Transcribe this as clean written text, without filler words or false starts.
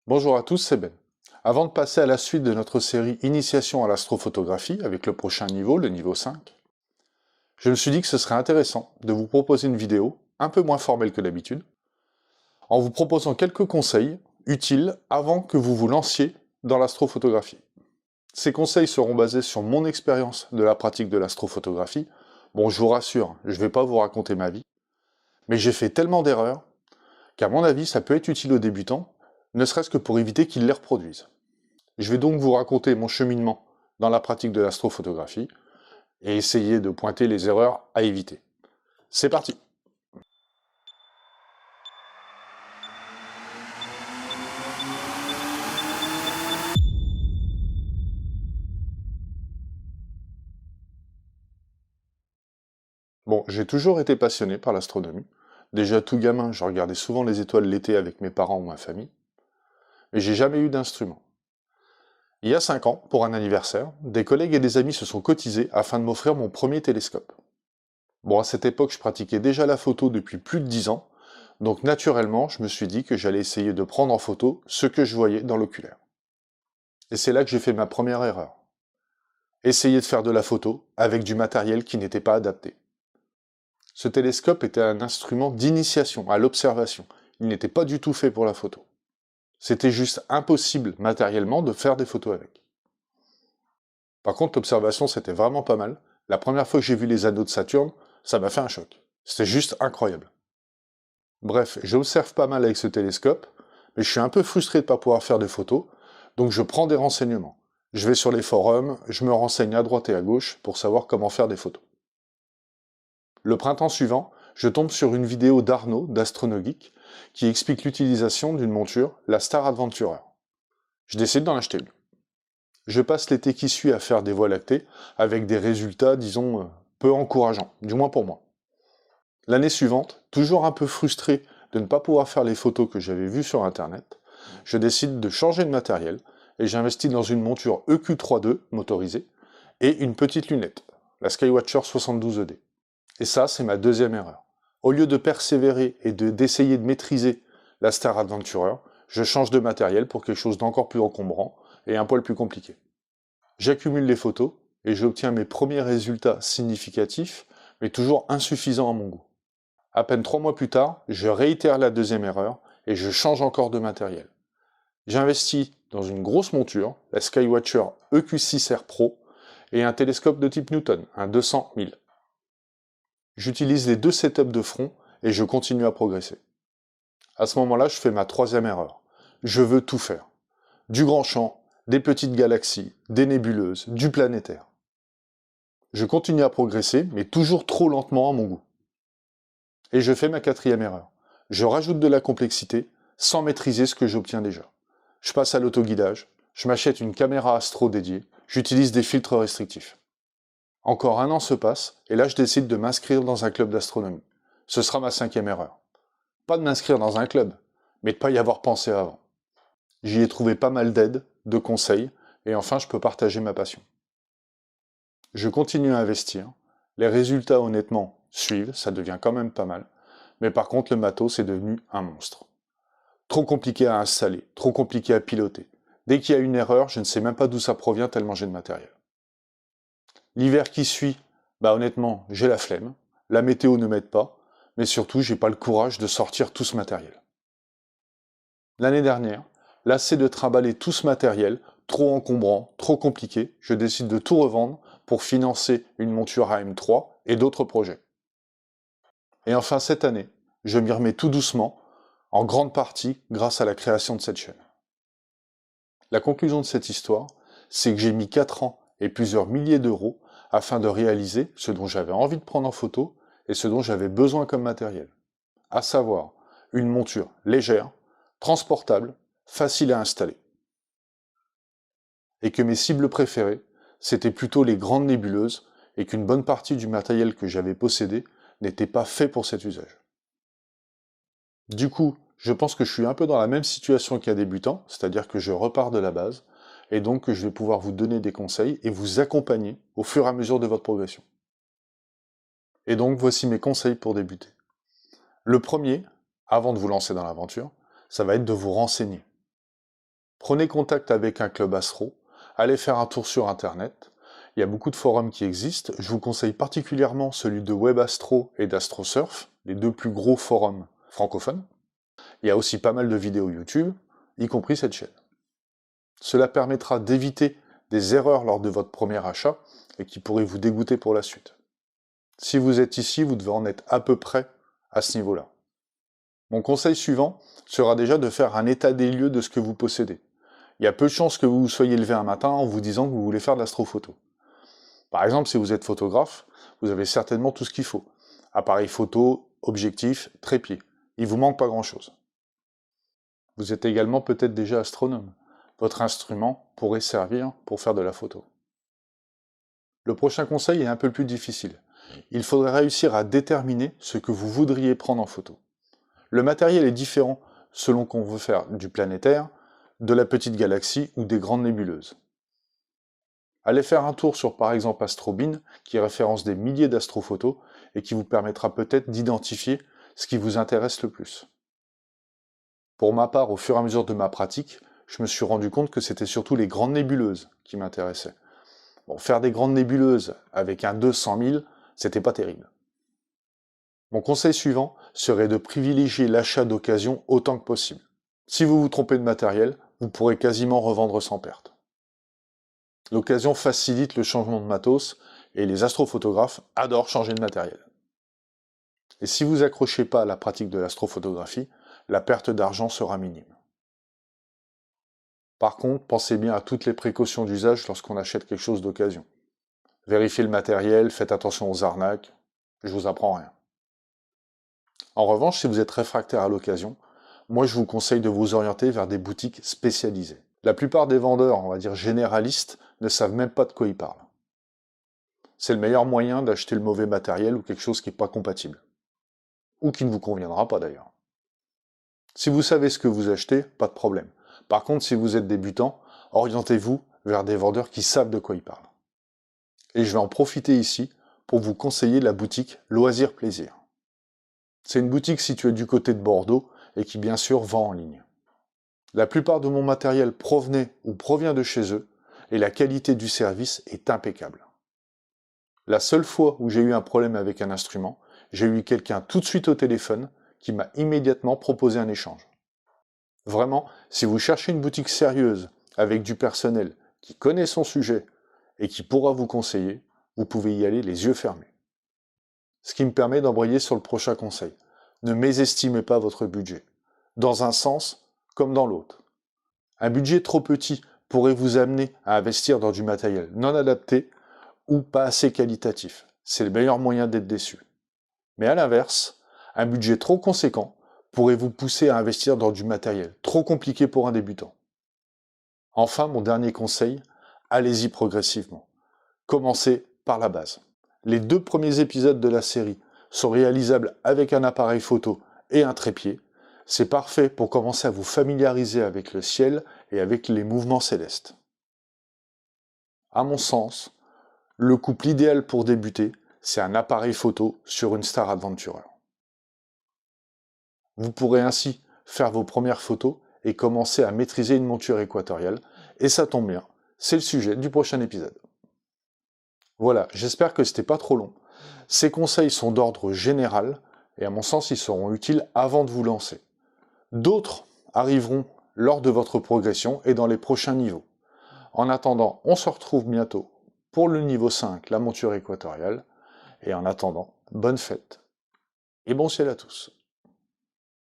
Bonjour à tous, c'est Ben. Avant de passer à la suite de notre série Initiation à l'astrophotographie avec le prochain niveau, le niveau 5, je me suis dit que ce serait intéressant de vous proposer une vidéo un peu moins formelle que d'habitude, en vous proposant quelques conseils utiles avant que vous vous lanciez dans l'astrophotographie. Ces conseils seront basés sur mon expérience de la pratique de l'astrophotographie. Bon, je vous rassure, je ne vais pas vous raconter ma vie, mais j'ai fait tellement d'erreurs qu'à mon avis, ça peut être utile aux débutants, ne serait-ce que pour éviter qu'ils les reproduisent. Je vais donc vous raconter mon cheminement dans la pratique de l'astrophotographie et essayer de pointer les erreurs à éviter. C'est parti! Bon, j'ai toujours été passionné par l'astronomie. Déjà tout gamin, je regardais souvent les étoiles l'été avec mes parents ou ma famille, mais j'ai jamais eu d'instrument. Il y a 5 ans, pour un anniversaire, des collègues et des amis se sont cotisés afin de m'offrir mon premier télescope. Bon, à cette époque, je pratiquais déjà la photo depuis plus de 10 ans, donc naturellement, je me suis dit que j'allais essayer de prendre en photo ce que je voyais dans l'oculaire. Et c'est là que j'ai fait ma première erreur. Essayer de faire de la photo avec du matériel qui n'était pas adapté. Ce télescope était un instrument d'initiation à l'observation. Il n'était pas du tout fait pour la photo. C'était juste impossible matériellement de faire des photos avec. Par contre, l'observation, c'était vraiment pas mal. La première fois que j'ai vu les anneaux de Saturne, ça m'a fait un choc. C'était juste incroyable. Bref, j'observe pas mal avec ce télescope, mais je suis un peu frustré de ne pas pouvoir faire des photos, donc je prends des renseignements. Je vais sur les forums, je me renseigne à droite et à gauche pour savoir comment faire des photos. Le printemps suivant, je tombe sur une vidéo d'Arnaud, d'Astronogeek, qui explique l'utilisation d'une monture, la Star Adventurer. Je décide d'en acheter une. Je passe l'été qui suit à faire des voies lactées, avec des résultats, disons, peu encourageants, du moins pour moi. L'année suivante, toujours un peu frustré de ne pas pouvoir faire les photos que j'avais vues sur internet, je décide de changer de matériel, et j'investis dans une monture EQ3.2 motorisée, et une petite lunette, la Skywatcher 72ED. Et ça, c'est ma deuxième erreur. Au lieu de persévérer et d'essayer de maîtriser la Star Adventurer, je change de matériel pour quelque chose d'encore plus encombrant et un poil plus compliqué. J'accumule les photos et j'obtiens mes premiers résultats significatifs, mais toujours insuffisants à mon goût. À peine 3 mois plus tard, je réitère la deuxième erreur et je change encore de matériel. J'investis dans une grosse monture, la Skywatcher EQ6R Pro, et un télescope de type Newton, un 200 000. J'utilise les deux setups de front et je continue à progresser. À ce moment-là, je fais ma troisième erreur. Je veux tout faire. Du grand champ, des petites galaxies, des nébuleuses, du planétaire. Je continue à progresser, mais toujours trop lentement à mon goût. Et je fais ma quatrième erreur. Je rajoute de la complexité sans maîtriser ce que j'obtiens déjà. Je passe à l'autoguidage, je m'achète une caméra astro dédiée, j'utilise des filtres restrictifs. Encore un an se passe, et là je décide de m'inscrire dans un club d'astronomie. Ce sera ma cinquième erreur. Pas de m'inscrire dans un club, mais de pas y avoir pensé avant. J'y ai trouvé pas mal d'aides, de conseils, et enfin je peux partager ma passion. Je continue à investir, les résultats honnêtement suivent, ça devient quand même pas mal, mais par contre le matos est devenu un monstre. Trop compliqué à installer, trop compliqué à piloter. Dès qu'il y a une erreur, je ne sais même pas d'où ça provient tellement j'ai de matériel. L'hiver qui suit, honnêtement, j'ai la flemme, la météo ne m'aide pas, mais surtout j'ai pas le courage de sortir tout ce matériel. L'année dernière, lassé de trimballer tout ce matériel, trop encombrant, trop compliqué, je décide de tout revendre pour financer une monture AM3 et d'autres projets. Et enfin cette année, je m'y remets tout doucement, en grande partie grâce à la création de cette chaîne. La conclusion de cette histoire, c'est que j'ai mis 4 ans et plusieurs milliers d'euros afin de réaliser ce dont j'avais envie de prendre en photo et ce dont j'avais besoin comme matériel. À savoir, une monture légère, transportable, facile à installer. Et que mes cibles préférées, c'était plutôt les grandes nébuleuses et qu'une bonne partie du matériel que j'avais possédé n'était pas fait pour cet usage. Du coup, je pense que je suis un peu dans la même situation qu'un débutant, c'est-à-dire que je repars de la base, et donc que je vais pouvoir vous donner des conseils et vous accompagner au fur et à mesure de votre progression. Et donc voici mes conseils pour débuter. Le premier, avant de vous lancer dans l'aventure, ça va être de vous renseigner. Prenez contact avec un club astro, allez faire un tour sur internet. Il y a beaucoup de forums qui existent, je vous conseille particulièrement celui de WebAstro et d'AstroSurf, les deux plus gros forums francophones. Il y a aussi pas mal de vidéos YouTube, y compris cette chaîne. Cela permettra d'éviter des erreurs lors de votre premier achat et qui pourraient vous dégoûter pour la suite. Si vous êtes ici, vous devez en être à peu près à ce niveau-là. Mon conseil suivant sera déjà de faire un état des lieux de ce que vous possédez. Il y a peu de chances que vous vous soyez levé un matin en vous disant que vous voulez faire de l'astrophoto. Par exemple, si vous êtes photographe, vous avez certainement tout ce qu'il faut. Appareil photo, objectif, trépied. Il vous manque pas grand-chose. Vous êtes également peut-être déjà astronome. Votre instrument pourrait servir pour faire de la photo. Le prochain conseil est un peu plus difficile. Il faudrait réussir à déterminer ce que vous voudriez prendre en photo. Le matériel est différent selon qu'on veut faire du planétaire, de la petite galaxie ou des grandes nébuleuses. Allez faire un tour sur par exemple Astrobin, qui référence des milliers d'astrophotos et qui vous permettra peut-être d'identifier ce qui vous intéresse le plus. Pour ma part, au fur et à mesure de ma pratique, je me suis rendu compte que c'était surtout les grandes nébuleuses qui m'intéressaient. Bon, faire des grandes nébuleuses avec un 200 000, c'était pas terrible. Mon conseil suivant serait de privilégier l'achat d'occasion autant que possible. Si vous vous trompez de matériel, vous pourrez quasiment revendre sans perte. L'occasion facilite le changement de matos et les astrophotographes adorent changer de matériel. Et si vous accrochez pas à la pratique de l'astrophotographie, la perte d'argent sera minime. Par contre, pensez bien à toutes les précautions d'usage lorsqu'on achète quelque chose d'occasion. Vérifiez le matériel, faites attention aux arnaques, je vous apprends rien. En revanche, si vous êtes réfractaire à l'occasion, moi je vous conseille de vous orienter vers des boutiques spécialisées. La plupart des vendeurs, on va dire généralistes, ne savent même pas de quoi ils parlent. C'est le meilleur moyen d'acheter le mauvais matériel ou quelque chose qui n'est pas compatible. Ou qui ne vous conviendra pas d'ailleurs. Si vous savez ce que vous achetez, pas de problème. Par contre, si vous êtes débutant, orientez-vous vers des vendeurs qui savent de quoi ils parlent. Et je vais en profiter ici pour vous conseiller la boutique Loisirs Plaisir. C'est une boutique située du côté de Bordeaux et qui bien sûr vend en ligne. La plupart de mon matériel provenait ou provient de chez eux et la qualité du service est impeccable. La seule fois où j'ai eu un problème avec un instrument, j'ai eu quelqu'un tout de suite au téléphone qui m'a immédiatement proposé un échange. Vraiment, si vous cherchez une boutique sérieuse avec du personnel qui connaît son sujet et qui pourra vous conseiller, vous pouvez y aller les yeux fermés. Ce qui me permet d'embrayer sur le prochain conseil. Ne mésestimez pas votre budget, dans un sens comme dans l'autre. Un budget trop petit pourrait vous amener à investir dans du matériel non adapté ou pas assez qualitatif. C'est le meilleur moyen d'être déçu. Mais à l'inverse, un budget trop conséquent pourrait vous pousser à investir dans du matériel trop compliqué pour un débutant. Enfin, mon dernier conseil, allez-y progressivement. Commencez par la base. Les 2 premiers épisodes de la série sont réalisables avec un appareil photo et un trépied. C'est parfait pour commencer à vous familiariser avec le ciel et avec les mouvements célestes. À mon sens, le couple idéal pour débuter, c'est un appareil photo sur une Star Adventurer. Vous pourrez ainsi faire vos premières photos et commencer à maîtriser une monture équatoriale, et ça tombe bien, c'est le sujet du prochain épisode. Voilà, j'espère que c'était pas trop long. Ces conseils sont d'ordre général, et à mon sens, ils seront utiles avant de vous lancer. D'autres arriveront lors de votre progression et dans les prochains niveaux. En attendant, on se retrouve bientôt pour le niveau 5, la monture équatoriale. Et en attendant, bonne fête et bon ciel à tous.